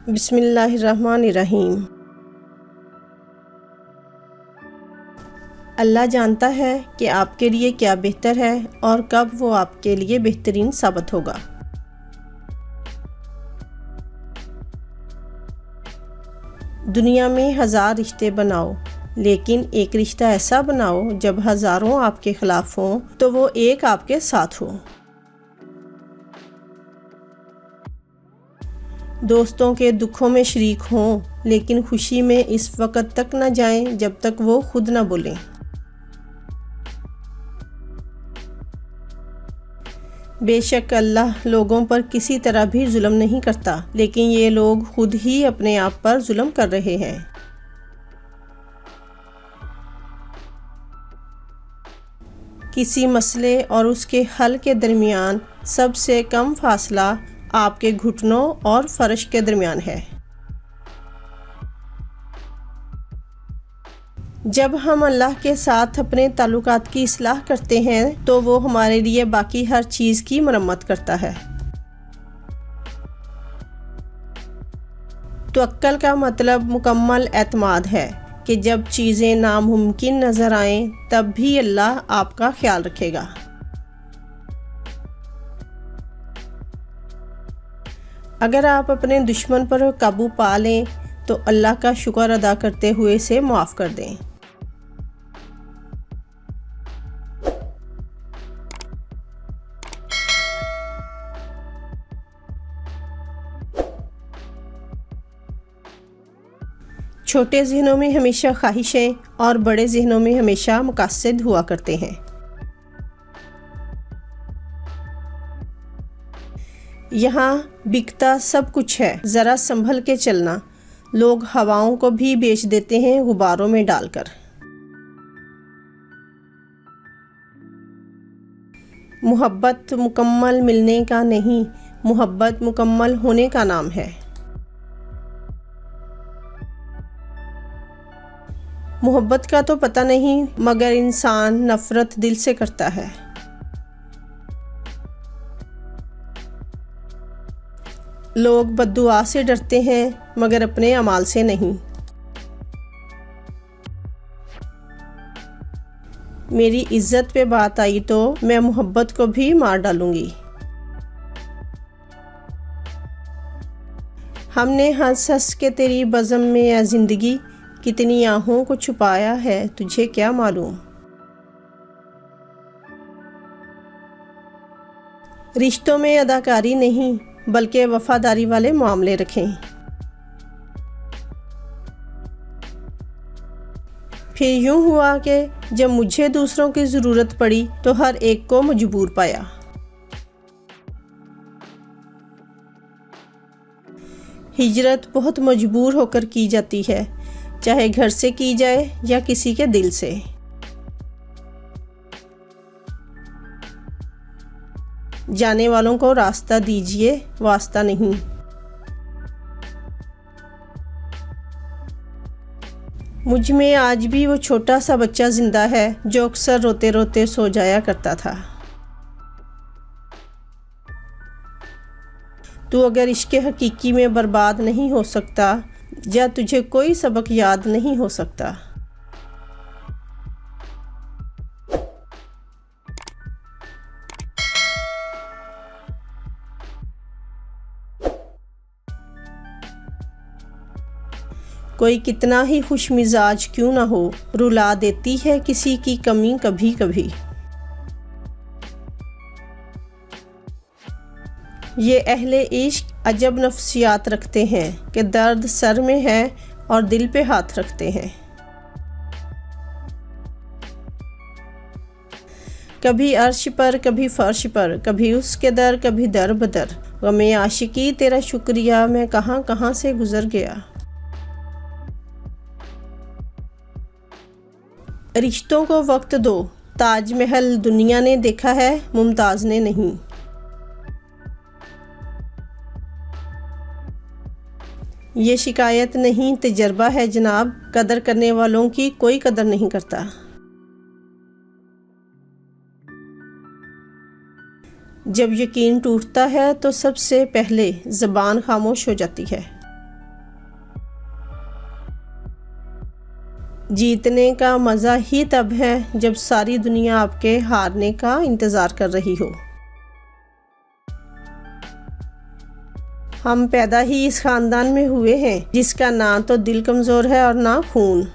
बिस्मिल्लाहिर्रहमानिर्रहीम। अल्लाह जानता है कि आपके लिए क्या बेहतर है और कब वो आपके लिए बेहतरीन साबित होगा। दुनिया में 1000 रिश्ते बनाओ, लेकिन एक रिश्ता ऐसा बनाओ जब हज़ारों आपके ख़िलाफ़ हों तो वो एक आपके साथ हो। दोस्तों के दुखों में शरीक हों, लेकिन खुशी में इस वक्त तक न जाएं जब तक वो खुद न बोलें। बेशक अल्लाह लोगों पर किसी तरह भी जुल्म नहीं करता, लेकिन ये लोग खुद ही अपने आप पर जुल्म कर रहे हैं। किसी मसले और उसके हल के दरमियान सबसे कम फासला आपके घुटनों और फर्श के दरमियान है। जब हम अल्लाह के साथ अपने ताल्लुकात की इस्लाह करते हैं तो वो हमारे लिए बाकी हर चीज़ की मरम्मत करता है। तवक्कुल का मतलब मुकम्मल एतमाद है कि जब चीज़ें नामुमकिन नज़र आएं तब भी अल्लाह आपका ख्याल रखेगा। अगर आप अपने दुश्मन पर काबू पा लें तो अल्लाह का शुक्र अदा करते हुए इसे माफ़ कर दें। छोटे ज़हनों में हमेशा ख्वाहिशें और बड़े ज़हनों में हमेशा मकासद हुआ करते हैं। यहाँ बिकता सब कुछ है, ज़रा संभल के चलना। लोग हवाओं को भी बेच देते हैं गुब्बारों में डालकर। मोहब्बत मुकम्मल मिलने का नहीं, मोहब्बत मुकम्मल होने का नाम है। मोहब्बत का तो पता नहीं, मगर इंसान नफ़रत दिल से करता है। लोग बद्दुआ से डरते हैं मगर अपने अमाल से नहीं। मेरी इज्जत पे बात आई तो मैं मोहब्बत को भी मार डालूंगी। हमने हंस हंस के तेरी बज़म में या ज़िंदगी कितनी आहों को छुपाया है, तुझे क्या मालूम। रिश्तों में अदाकारी नहीं बल्कि वफादारी वाले मामले रखें। फिर यूं हुआ कि जब मुझे दूसरों की ज़रूरत पड़ी तो हर एक को मजबूर पाया। हिजरत बहुत मजबूर होकर की जाती है, चाहे घर से की जाए या किसी के दिल से। जाने वालों को रास्ता दीजिए, वास्ता नहीं। मुझ में आज भी वो छोटा सा बच्चा जिंदा है जो अक्सर रोते रोते सो जाया करता था। तू अगर इश्क़ हकीकी में बर्बाद नहीं हो सकता या तुझे कोई सबक याद नहीं हो सकता। कोई कितना ही खुश मिजाज क्यों ना हो, रुला देती है किसी की कमी कभी कभी। ये अहले इश्क अजब नफ्सियात रखते हैं कि दर्द सर में है और दिल पे हाथ रखते हैं। कभी अर्श पर कभी फर्श पर, कभी उसके दर कभी दर बदर। गमे आशिकी तेरा शुक्रिया, मैं कहाँ कहाँ से गुजर गया। रिश्तों को वक्त दो, ताजमहल दुनिया ने देखा है, मुमताज़ ने नहीं। ये शिकायत नहीं तजर्बा है जनाब, कदर करने वालों की कोई कदर नहीं करता। जब यकीन टूटता है तो सबसे पहले ज़बान खामोश हो जाती है। जीतने का मज़ा ही तब है जब सारी दुनिया आपके हारने का इंतज़ार कर रही हो। हम पैदा ही इस ख़ानदान में हुए हैं जिसका ना तो दिल कमज़ोर है और ना खून।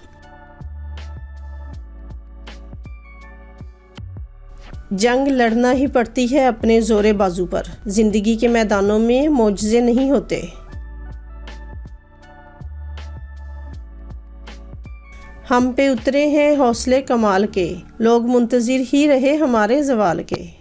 जंग लड़ना ही पड़ती है अपने ज़ोरे बाजू पर। ज़िंदगी के मैदानों में मोजज़े नहीं होते। हम पे उतरे हैं हौसले कमाल के, लोग मुंतज़िर ही रहे हमारे ज़वाल के।